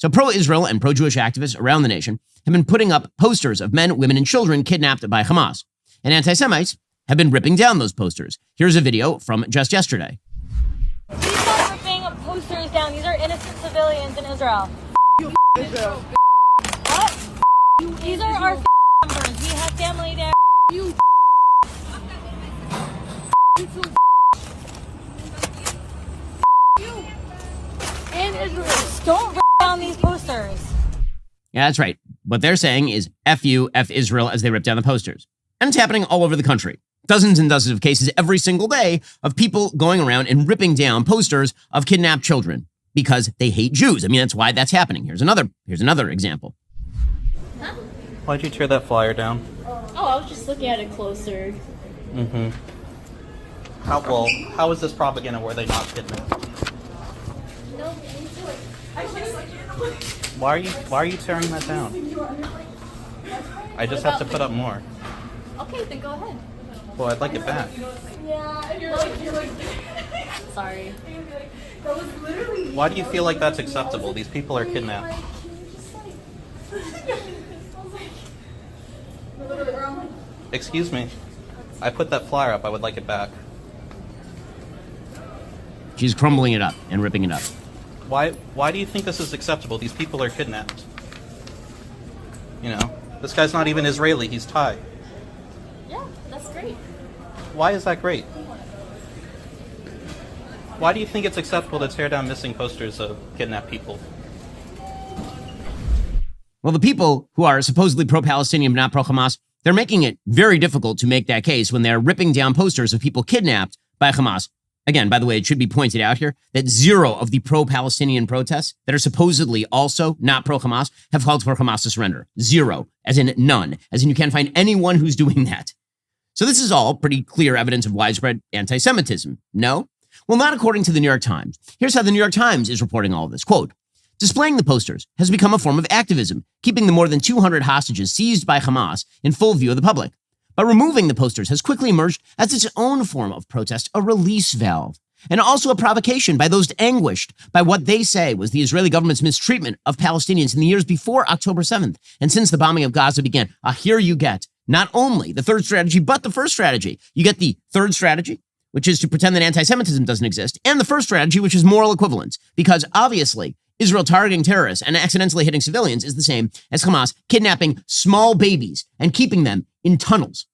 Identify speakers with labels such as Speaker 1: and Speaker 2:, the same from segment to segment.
Speaker 1: So pro-Israel and pro-Jewish activists around the nation have been putting up posters of men, women, and children kidnapped by Hamas. And anti-Semites have been ripping down those posters. Here's a video from just yesterday.
Speaker 2: Please stop ripping posters down. These are innocent civilians in Israel.
Speaker 3: Israel.
Speaker 2: What? These are our members. We have family there.
Speaker 3: You in Israel.
Speaker 2: Don't rip down these posters.
Speaker 1: Yeah, that's right. What they're saying is F you, F Israel, as they rip down the posters. And it's happening all over the country. Dozens and dozens of cases every single day of people going around and ripping down posters of kidnapped children because they hate Jews. I mean, that's why that's happening. Here's another example.
Speaker 4: Huh? Why'd you tear that flyer down?
Speaker 3: Oh, I was just looking at it closer.
Speaker 4: Mm-hmm. How is this propaganda where they not kidnapped?
Speaker 3: No,
Speaker 4: Why are you tearing that down? I just have to put up more.
Speaker 3: okay, then go ahead.
Speaker 4: Well, I'd like it back.
Speaker 3: Yeah, you're like sorry.
Speaker 4: Why do you feel like that's acceptable? These people are kidnapped. Excuse me. I put that flyer up. I would like it back.
Speaker 1: She's crumbling it up and ripping it up.
Speaker 4: Why do you think this is acceptable? These people are kidnapped. You know, this guy's not even Israeli. He's Thai.
Speaker 3: Yeah, that's great.
Speaker 4: Why is that great? Why do you think it's acceptable to tear down missing posters of kidnapped people?
Speaker 1: Well, the people who are supposedly pro-Palestinian but not pro-Hamas, they're making it very difficult to make that case when they're ripping down posters of people kidnapped by Hamas. Again, by the way, it should be pointed out here that zero of the pro-Palestinian protests that are supposedly also not pro-Hamas have called for Hamas to surrender. Zero, as in none, as in you can't find anyone who's doing that. So this is all pretty clear evidence of widespread anti-Semitism. No? Well, not according to the New York Times. Here's how the New York Times is reporting all of this. Quote, displaying the posters has become a form of activism, keeping the more than 200 hostages seized by Hamas in full view of the public. But removing the posters has quickly emerged as its own form of protest, a release valve, and also a provocation by those anguished by what they say was the Israeli government's mistreatment of Palestinians in the years before October 7th and since the bombing of Gaza began. Here you get not only the third strategy, but the first strategy. You get the third strategy, which is to pretend that anti-Semitism doesn't exist, and the first strategy, which is moral equivalence, because obviously Israel targeting terrorists and accidentally hitting civilians is the same as Hamas kidnapping small babies and keeping them in tunnels.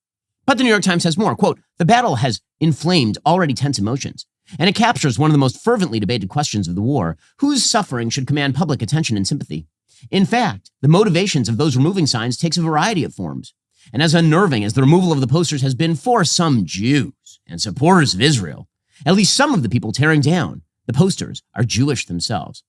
Speaker 1: But the New York Times says more, quote, the battle has inflamed already tense emotions, and it captures one of the most fervently debated questions of the war, whose suffering should command public attention and sympathy. In fact, the motivations of those removing signs takes a variety of forms. And as unnerving as the removal of the posters has been for some Jews and supporters of Israel, at least some of the people tearing down the posters are Jewish themselves.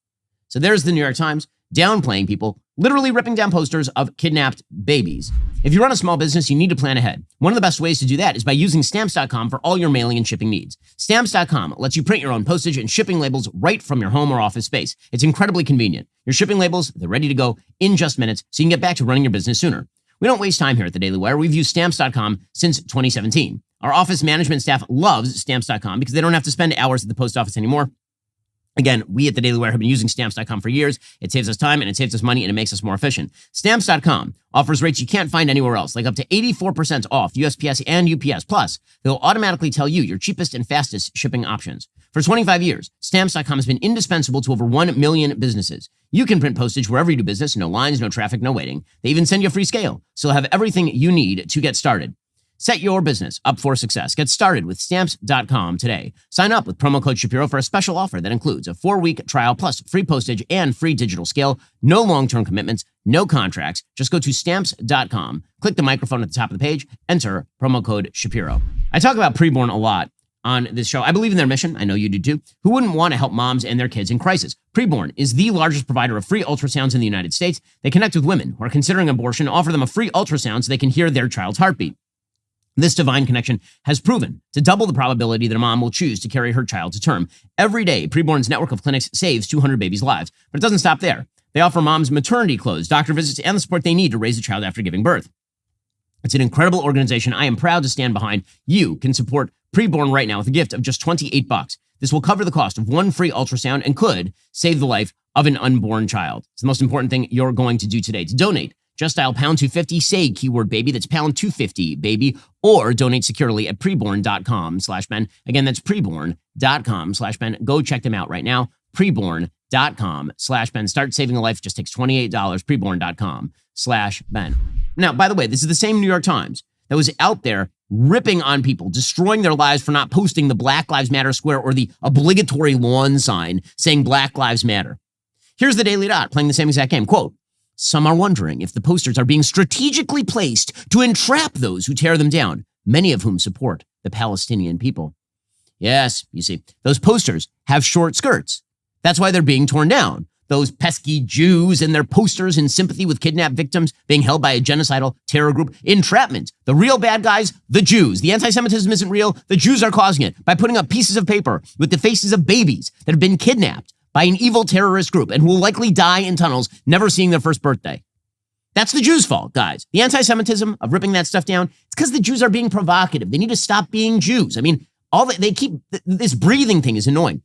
Speaker 1: So there's the New York Times downplaying people, literally ripping down posters of kidnapped babies. If you run a small business, you need to plan ahead. One of the best ways to do that is by using Stamps.com for all your mailing and shipping needs. Stamps.com lets you print your own postage and shipping labels right from your home or office space. It's incredibly convenient. Your shipping labels, they're ready to go in just minutes, so you can get back to running your business sooner. We don't waste time here at the Daily Wire. We've used Stamps.com since 2017. Our office management staff loves Stamps.com because they don't have to spend hours at the post office anymore. Again, we at the Daily Wire have been using Stamps.com for years. It saves us time and it saves us money and it makes us more efficient. Stamps.com offers rates you can't find anywhere else, like up to 84% off USPS and UPS. Plus, they'll automatically tell you your cheapest and fastest shipping options. For 25 years, Stamps.com has been indispensable to over 1 million businesses. You can print postage wherever you do business. No lines, no traffic, no waiting. They even send you a free scale, so you'll have everything you need to get started. Set your business up for success. Get started with Stamps.com today. Sign up with promo code Shapiro for a special offer that includes a 4-week trial plus free postage and free digital scale. No long-term commitments, no contracts. Just go to Stamps.com, click the microphone at the top of the page, enter promo code Shapiro. I talk about preborn a lot on this show. I believe in their mission. I know you do too. Who wouldn't want to help moms and their kids in crisis? Preborn is the largest provider of free ultrasounds in the United States. They connect with women who are considering abortion, offer them a free ultrasound so they can hear their child's heartbeat. This divine connection has proven to double the probability that a mom will choose to carry her child to term. Every day, Preborn's network of clinics saves 200 babies' lives. But it doesn't stop there. They offer moms maternity clothes, doctor visits, and the support they need to raise a child after giving birth. It's an incredible organization I am proud to stand behind. You can support Preborn right now with a gift of just $28. This will cover the cost of one free ultrasound and could save the life of an unborn child. It's the most important thing you're going to do today. To donate, just dial pound 250, say keyword baby. That's pound 250 baby, or donate securely at preborn.com/Ben. Again, that's preborn.com/Ben. Go check them out right now. Preborn.com/Ben. Start saving a life. It just takes $28. Preborn.com/Ben. Now, by the way, this is the same New York Times that was out there ripping on people, destroying their lives for not posting the Black Lives Matter square or the obligatory lawn sign saying Black Lives Matter. Here's the Daily Dot playing the same exact game. Quote, some are wondering if the posters are being strategically placed to entrap those who tear them down, many of whom support the Palestinian people. Yes, you see, those posters have short skirts. That's why they're being torn down. Those pesky Jews and their posters in sympathy with kidnapped victims being held by a genocidal terror group. Entrapment. The real bad guys, the Jews. The anti-Semitism isn't real. The Jews are causing it by putting up pieces of paper with the faces of babies that have been kidnapped by an evil terrorist group and will likely die in tunnels, never seeing their first birthday. That's the Jews' fault, guys. The anti-Semitism of ripping that stuff down, it's because the Jews are being provocative. They need to stop being Jews. I mean, they keep, this breathing thing is annoying.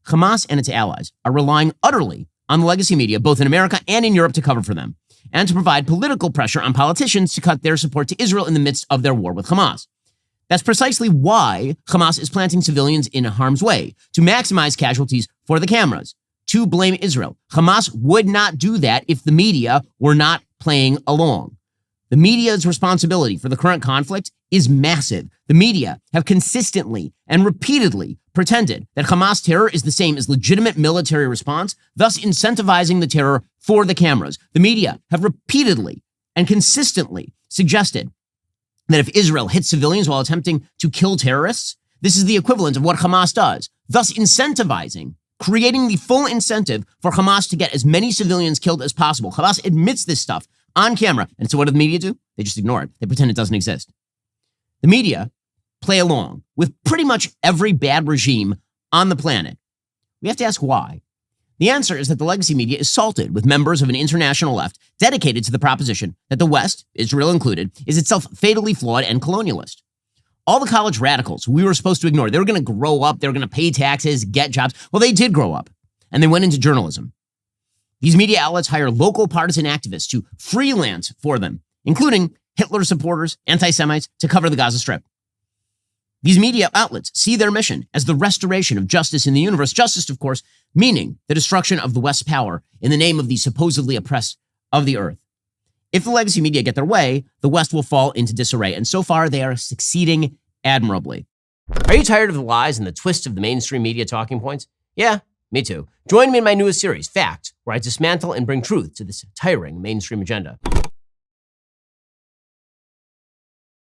Speaker 1: Hamas and its allies are relying utterly on the legacy media, both in America and in Europe, to cover for them, and to provide political pressure on politicians to cut their support to Israel in the midst of their war with Hamas. That's precisely why Hamas is planting civilians in harm's way, to maximize casualties for the cameras, to blame Israel. Hamas would not do that if the media were not playing along. The media's responsibility for the current conflict is massive. The media have consistently and repeatedly pretended that Hamas terror is the same as legitimate military response, thus incentivizing the terror for the cameras. The media have repeatedly and consistently suggested that if Israel hits civilians while attempting to kill terrorists, this is the equivalent of what Hamas does, thus incentivizing, creating the full incentive for Hamas to get as many civilians killed as possible. Hamas admits this stuff on camera. And so what do the media do? They just ignore it. They pretend it doesn't exist. The media play along with pretty much every bad regime on the planet. We have to ask why. The answer is that the legacy media is salted with members of an international left dedicated to the proposition that the West, Israel included, is itself fatally flawed and colonialist. All the college radicals we were supposed to ignore, they were going to grow up, they were going to pay taxes, get jobs. Well, they did grow up, and they went into journalism. These media outlets hire local partisan activists to freelance for them, including Hitler supporters, anti-Semites, to cover the Gaza Strip. These media outlets see their mission as the restoration of justice in the universe. Justice, of course, meaning the destruction of the West's power in the name of the supposedly oppressed of the earth. If the legacy media get their way, the West will fall into disarray, and so far they are succeeding admirably. Are you tired of the lies and the twists of the mainstream media talking points? Yeah, me too. Join me in my newest series, Fact, where I dismantle and bring truth to this tiring mainstream agenda.